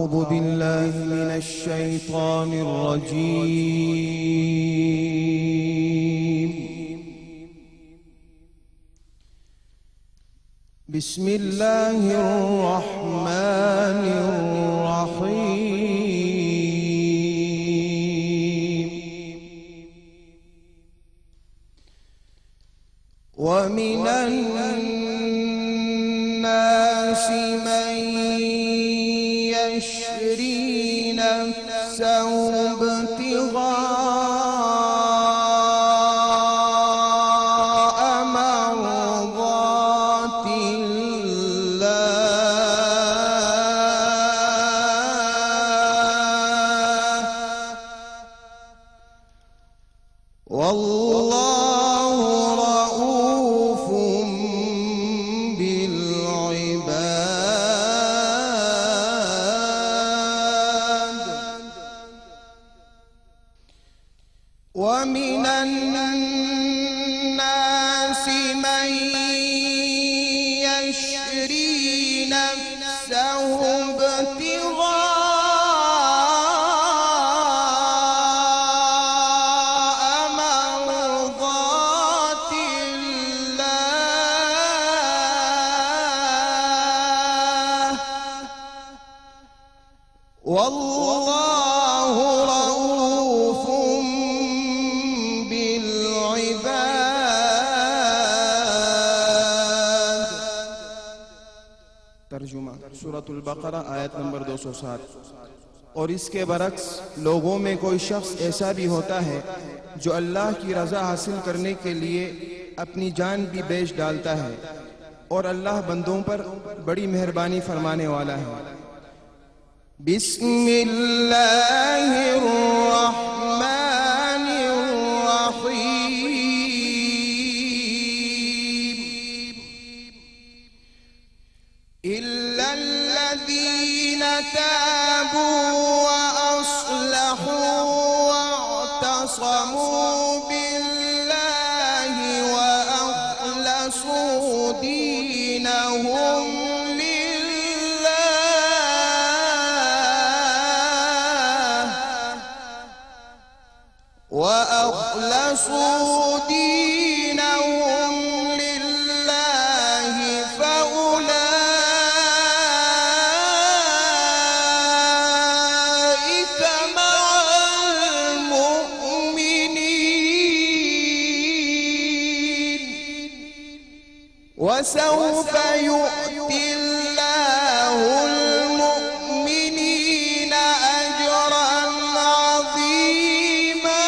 أعوذ بالله من الشيطان الرجيم. بسم الله الرحمن الرحيم. ومن الناس من يشري نفسه ابتغاء مرضات الله والله رؤوف بالعباد. ومن الناس من يشري نفسه ابتغاء مرضات الله والله رؤوف بالعباد. ترجمہ سورۃ البقرہ آیت نمبر 207. اور اس کے برعکس لوگوں میں کوئی شخص ایسا بھی ہوتا ہے جو اللہ کی رضا حاصل کرنے کے لیے اپنی جان بھی بیچ ڈالتا ہے، اور اللہ بندوں پر بڑی مہربانی فرمانے والا ہے. بسم اللہ الرحمن الرحیم. إلا الذين تابوا وأصلحوا واعتصموا بالله وأخلصوا دينهم لله فأولئك مع المؤمنين وسوف يؤتي الله المؤمنين أجرا عظيما.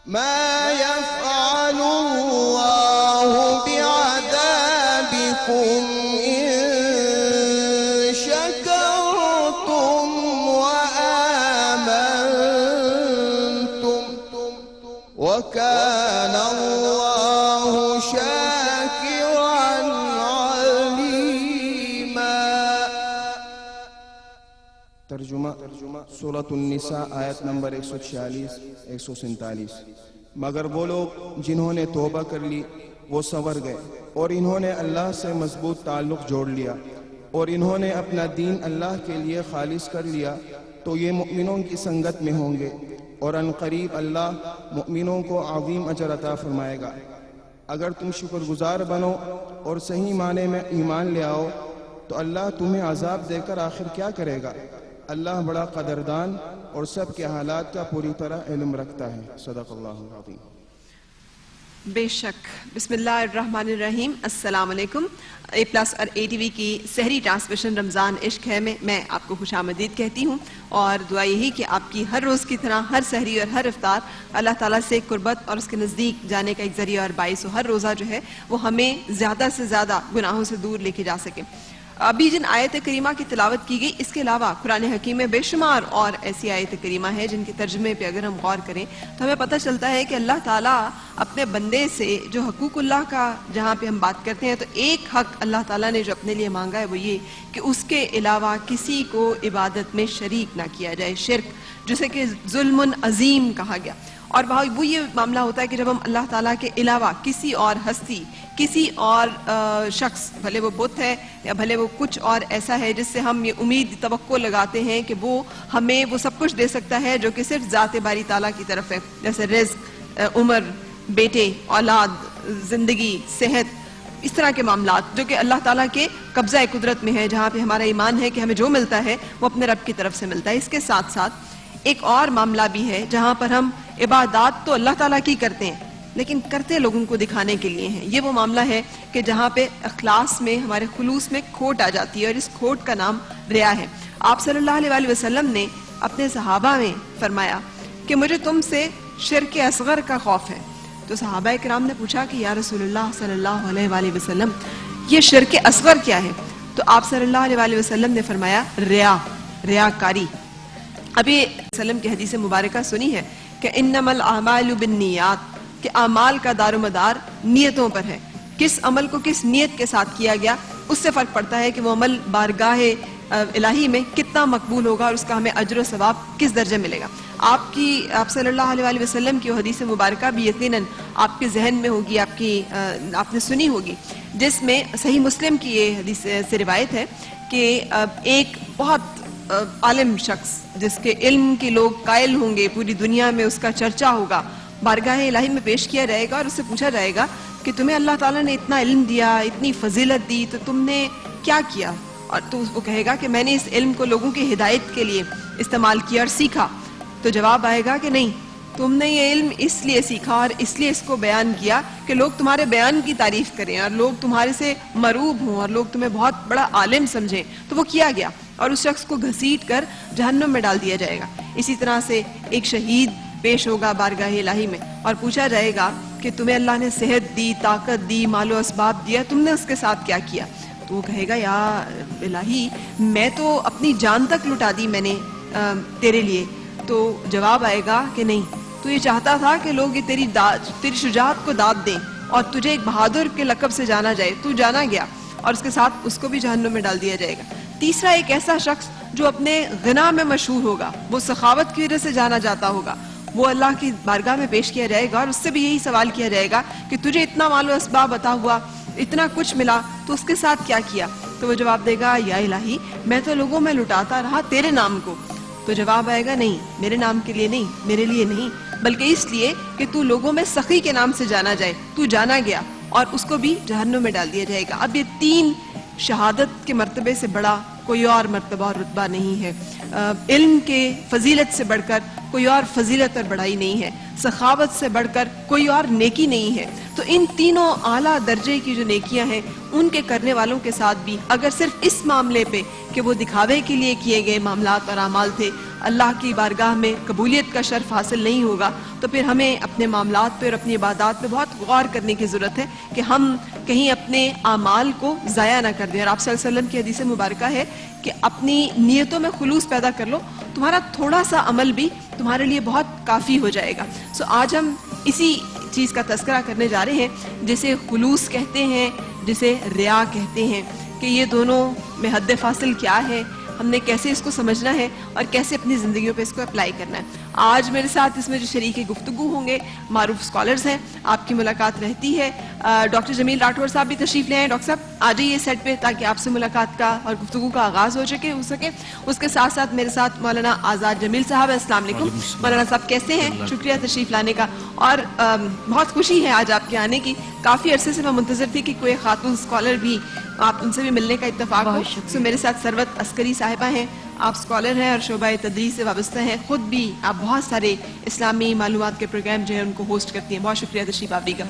ما يفعل الله بعذابكم إن شكرتم وآمنتم وكان الله شاكرا عليما. ترجمہ سورۃ النساء آیت نمبر 146-147. مگر وہ لوگ جنہوں نے توبہ کر لی وہ سنور گئے، اور انہوں نے اللہ سے مضبوط تعلق جوڑ لیا، اور انہوں نے اپنا دین اللہ کے لیے خالص کر لیا، تو یہ مؤمنوں کی سنگت میں ہوں گے، اور ان قریب اللہ مؤمنوں کو عظیم اجر عطا فرمائے گا. اگر تم شکر گزار بنو اور صحیح معنی میں ایمان لے آؤ تو اللہ تمہیں عذاب دے کر آخر کیا کرے گا. اللہ بڑا قدردان اور سب کے حالات کا پوری طرح علم رکھتا ہے. صدق اللہ العظیم. بے شک. بسم اللہ الرحمن الرحیم. السلام علیکم. اے پلس اور اے ٹی وی کی سحری ٹرانسمیشن رمضان عشق ہے میں آپ کو خوش آمدید کہتی ہوں، اور دعا یہی کہ آپ کی ہر روز کی طرح ہر سحری اور ہر افطار اللہ تعالیٰ سے قربت اور اس کے نزدیک جانے کا ایک ذریعہ اور باعث ہو. ہر روزہ جو ہے وہ ہمیں زیادہ سے زیادہ گناہوں سے دور لے کے جا سکے. ابھی جن آیت کریمہ کی تلاوت کی گئی، اس کے علاوہ قرآن حکیم میں بے شمار اور ایسی آیت کریمہ ہے جن کے ترجمے پہ اگر ہم غور کریں تو ہمیں پتہ چلتا ہے کہ اللہ تعالیٰ اپنے بندے سے جو حقوق اللہ کا جہاں پہ ہم بات کرتے ہیں، تو ایک حق اللہ تعالیٰ نے جو اپنے لیے مانگا ہے وہ یہ کہ اس کے علاوہ کسی کو عبادت میں شریک نہ کیا جائے، شرک جسے کہ ظلم عظیم کہا گیا۔ اور وہ یہ معاملہ ہوتا ہے کہ جب ہم اللہ تعالیٰ کے علاوہ کسی اور ہستی کسی اور شخص، بھلے وہ بت ہے یا بھلے وہ کچھ اور ایسا ہے جس سے ہم یہ امید توقع لگاتے ہیں کہ وہ ہمیں وہ سب کچھ دے سکتا ہے جو کہ صرف ذات باری تعالیٰ کی طرف ہے، جیسے رزق، عمر، بیٹے، اولاد، زندگی، صحت، اس طرح کے معاملات جو کہ اللہ تعالیٰ کے قبضہ قدرت میں ہے، جہاں پہ ہمارا ایمان ہے کہ ہمیں جو ملتا ہے وہ اپنے رب کی طرف سے ملتا ہے۔ اس کے ساتھ ساتھ ایک اور معاملہ بھی ہے جہاں پر ہم عبادات تو اللہ تعالیٰ کی کرتے ہیں لیکن کرتے لوگوں کو دکھانے کے لیے ہیں۔ یہ وہ معاملہ ہے کہ جہاں پہ اخلاص میں، ہمارے خلوص میں کھوٹ آ جاتی ہے، اور اس کھوٹ کا نام ریا ہے۔ آپ صلی اللہ علیہ وسلم نے اپنے صحابہ میں فرمایا کہ مجھے تم سے شرک اصغر کا خوف ہے۔ تو صحابہ کرام نے پوچھا کہ یا رسول اللہ صلی اللہ علیہ وآلہ وسلم یہ شرک اصغر کیا ہے؟ تو آپ صلی اللہ علیہ وآلہ وسلم نے فرمایا ریاکاری۔ ابھی وسلم کی حدیث مبارکہ سنی ہے کہ انما الاعمال بالنیات، کہ اعمال کا دار و مدار نیتوں پر ہے۔ کس عمل کو کس نیت کے ساتھ کیا گیا اس سے فرق پڑتا ہے کہ وہ عمل بارگاہ الہی میں کتنا مقبول ہوگا اور اس کا ہمیں اجر و ثواب کس درجے ملے گا۔ آپ صلی اللہ علیہ وآلہ وسلم کی حدیث مبارکہ بھی یقیناً آپ کے ذہن میں ہوگی، آپ نے سنی ہوگی، جس میں صحیح مسلم کی یہ حدیث سے روایت ہے کہ ایک بہت عالم شخص جس کے علم کے لوگ قائل ہوں گے، پوری دنیا میں اس کا چرچا ہوگا، بارگاہ الہی میں پیش کیا جائے گا اور اس سے پوچھا جائے گا کہ تمہیں اللہ تعالیٰ نے اتنا علم دیا، اتنی فضیلت دی، تو تم نے کیا کیا؟ اور تو وہ کہے گا کہ میں نے اس علم کو لوگوں کی ہدایت کے لیے استعمال کیا اور سیکھا۔ تو جواب آئے گا کہ نہیں، تم نے یہ علم اس لیے سیکھا اور اس لیے اس کو بیان کیا کہ لوگ تمہارے بیان کی تعریف کریں اور لوگ تمہارے سے مروب ہوں اور لوگ تمہیں بہت بڑا عالم سمجھیں، تو وہ کیا گیا اور اس شخص کو گھسیٹ کر جہنم میں ڈال دیا جائے گا۔ اسی طرح سے ایک شہید پیش ہوگا بارگاہ الہی میں اور پوچھا جائے گا کہ تمہیں اللہ نے صحت دی، طاقت دی، مال و اسباب دیا، تم نے اس کے ساتھ کیا کیا؟ تو وہ کہے گا یا الہی میں تو اپنی جان تک لٹا دی میں نے تیرے لیے۔ تو جواب آئے گا کہ نہیں، تو یہ چاہتا تھا کہ لوگ یہ تیری شجاعت کو داد دیں اور تجھے ایک بہادر کے لقب سے جانا جائے، تو جانا گیا اور اس کے ساتھ اس کو بھی جہنم میں ڈال دیا جائے گا۔ تیسرا ایک ایسا شخص جو اپنے غنا میں مشہور ہوگا، وہ سخاوت کی وجہ سے جانا جاتا ہوگا، وہ اللہ کی بارگاہ میں پیش کیا جائے گا اور اس سے بھی یہی سوال کیا جائے گا کہ تجھے اتنا مال و اسباب عطا ہوا، اتنا کچھ ملا، تو اس کے ساتھ کیا کیا؟ تو وہ جواب دے گا یا الہی میں تو لوگوں میں لٹاتا رہا تیرے نام کو۔ تو جواب آئے گا نہیں، میرے نام کے لیے نہیں، میرے لیے نہیں، بلکہ اس لیے کہ تو لوگوں میں سخی کے نام سے جانا جائے، تو جانا گیا اور اس کو بھی جہنم میں ڈال دیا جائے گا۔ اب یہ تین شہادت کے مرتبے سے بڑا کوئی اور مرتبہ اور رتبہ نہیں ہے، علم کے فضیلت سے بڑھ کر کوئی اور فضیلت اور بڑائی نہیں ہے، سخاوت سے بڑھ کر کوئی اور نیکی نہیں ہے۔ تو ان تینوں اعلیٰ درجے کی جو نیکیاں ہیں ان کے کرنے والوں کے ساتھ بھی اگر صرف اس معاملے پہ کہ وہ دکھاوے کے لیے کیے گئے معاملات اور اعمال تھے، اللہ کی بارگاہ میں قبولیت کا شرف حاصل نہیں ہوگا، تو پھر ہمیں اپنے معاملات پہ اور اپنی عبادات پہ بہت غور کرنے کی ضرورت ہے کہ ہم کہیں اپنے اعمال کو ضائع نہ کر دیں۔ اور آپ صلی اللہ علیہ وسلم کی حدیث مبارکہ ہے کہ اپنی نیتوں میں خلوص پیدا کر لو، تمہارا تھوڑا سا عمل بھی تمہارے لیے بہت کافی ہو جائے گا۔ آج ہم اسی چیز کا تذکرہ کرنے جا رہے ہیں جسے خلوص کہتے ہیں، جسے ریا کہتے ہیں، کہ یہ دونوں میں حد فاصل کیا ہے، ہم نے کیسے اس کو سمجھنا ہے اور کیسے اپنی زندگیوں پہ اس کو اپلائی کرنا ہے۔ آج میرے ساتھ اس میں جو شریک گفتگو ہوں گے معروف اسکالرز ہیں، آپ کی ملاقات رہتی ہے۔ ڈاکٹر جمیل راٹھور صاحب بھی تشریف لے آئے۔ ڈاکٹر صاحب آ جائیے سیٹ پہ تاکہ آپ سے ملاقات کا اور گفتگو کا آغاز ہو سکے۔ اس کے ساتھ ساتھ میرے ساتھ مولانا آزاد جمیل صاحب ہیں۔ السلام علیکم مولانا صاحب، کیسے ہیں؟ شکریہ تشریف لانے کا، اور بہت خوشی ہے آج آپ کے آنے کی۔ کافی عرصے سے میں منتظر تھی کہ کوئی خاتون اسکالر بھی، آپ ان سے بھی ملنے کا اتفاق ہو۔ سو میرے ساتھ ثروت عسکری صاحبہ ہیں، آپ اسکالر ہیں اور شعبہ تدریس سے وابستہ ہیں، خود بھی آپ بہت سارے اسلامی معلومات کے پروگرام جو ہیں ان کو ہوسٹ کرتی ہیں۔ بہت شکریہ تشریف آوری کا۔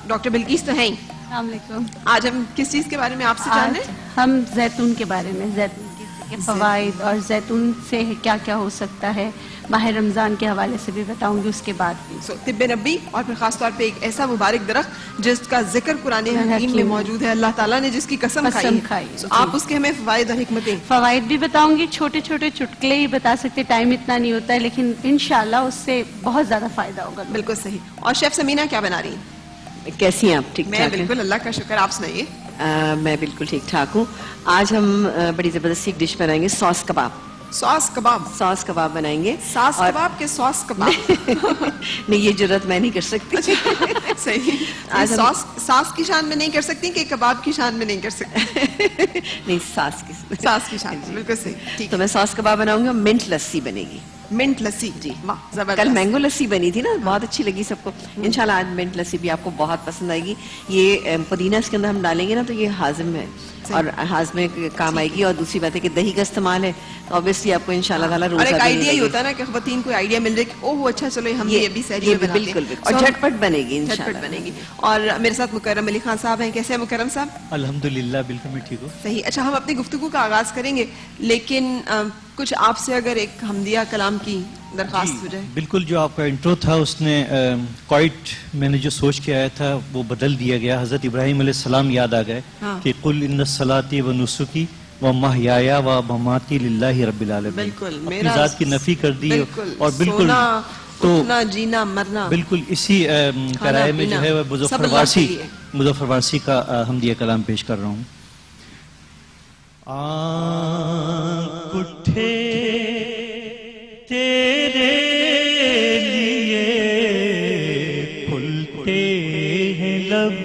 ڈاکٹر بلقیس تو ہیں ہی۔ السلام علیکم۔ آج ہم کس چیز کے بارے میں آپ سے جان رہے ہیں؟ ہم زیتون کے بارے میں، زیتون کے فوائد اور زیتون سے کیا کیا ہو سکتا ہے، ماہ رمضان کے حوالے سے بھی بتاؤں گی، اس کے بعد بھی طب نبی، اور پھر خاص طور پہ ایک ایسا مبارک درخت جس کا ذکر قرآن حکیم میں موجود ہے، اللہ تعالیٰ نے جس کی قسم کھائی ہے۔ آپ اس کے ہمیں فوائد اور حکمتیں، فوائد بھی بتاؤں گی، چھوٹے چھوٹے چٹکلے ہی بتا سکتے، ٹائم اتنا نہیں ہوتا ہے، لیکن انشاءاللہ اس سے بہت زیادہ فائدہ ہوگا۔ بالکل صحیح۔ اور شیف سمینہ کیا بنا رہی ہیں؟ کیسی ہیں آپ؟ ٹھیک میں ٹھاک؟ بالکل اللہ کا شکر، آپ سنائیے۔ میں بالکل ٹھیک ٹھاک ہوں۔ آج ہم بڑی زبردست ایک ڈش بنائیں گے، سوس کباب۔ سوس کباب؟ سوس کباب بنائیں گے۔ ساس کباب کے سوس کباب؟ نہیں، یہ جرت میں نہیں کر سکتی۔ صحیح. آج ہم ساس کی شان میں نہیں کر سکتی کہ کباب کی شان میں نہیں کر سکتی. نہیں ساس کی ساس کی شان میں بالکل صحیح. ٹھیک تو میں ساس کباب بناؤں گی اور منٹ لسی بنے گی. منٹ لسی. جی واہ زبردست. کل مینگو لسی بنی تھی نا, بہت اچھی لگی سب کو. انشاءاللہ آج منٹ لسی بھی آپ کو بہت پسند آئے گی. یہ پودینہ اس کے اندر ہم ڈالیں گے نا تو یہ ہاضم ہے اور ہاضمے کے کام آئے گی. اور دوسری بات ہے کہ دہی کا استعمال ہے تو آبویسلی آپ کو انشاءاللہ تعالیٰ اور روزہ ایک بھی آئیڈیا ہی ہوتا ہے نا کہ خواتین کو آئیڈیا مل رہا ہے کہ اوہ اچھا چلو ہم یہ بھی سحری میں بناتے ہیں. بالکل بالکل اور جھٹ پٹ بنے گی جھٹ پٹ بنے گی. اور میرے ساتھ مکرم علی خان صاحب ہیں. کیسے ہیں مکرم صاحب؟ الحمدللہ بالکل میں ٹھیک ہوں. صحیح. اچھا ہم اپنی گفتگو کا آغاز کریں گے لیکن کچھ آپ سے اگر ایک حمدیہ کلام کی درخواست ہو جائے. بالکل, جو آپ کا انٹرو تھا اس نے کوائٹ میں نے جو سوچ کے آیا تھا وہ بدل دیا گیا. حضرت ابراہیم علیہ السلام یاد آ گئے کہ قل ان صلاتی و نسکی و محیایا و مماتی للہ رب العالمین. بالکل اپنی ذات کی نفی کر دی اور بالکل تو جینا مرنا بالکل اسی قرائے میں جو ہے مظفر وارسی کا حمدیہ کلام پیش کر رہا ہوں. آنکھ اٹھے تیرے لیے کھلتے ہیں لب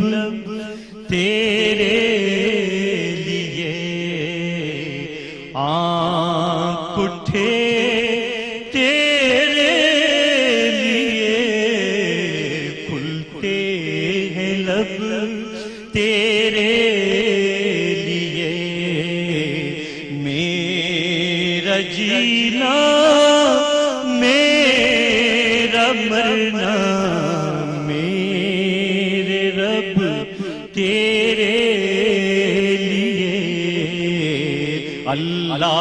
تیرے لیے. آنکھ اٹھے تیرے لیے کھلتے ہیں لب تیرے لیے. میرا جینا میرا مرنا میرے رب تیرے لیے. اللہ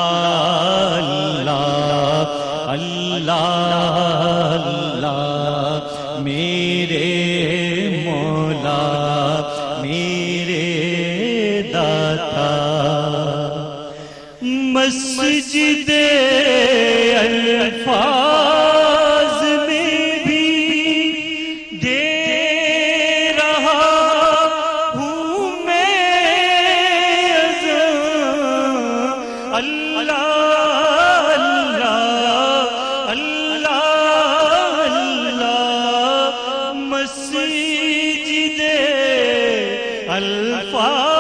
اللہ اللہ اللہ میرے مولا میرے داتا. مسجد الفاظ میں بھی دے رہا ہوں میں اذان. اللہ اللہ اللہ اللہ مسجد الفاظ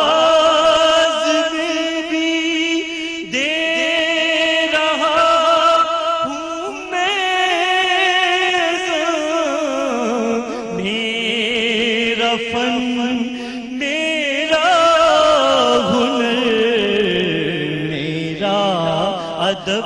ادب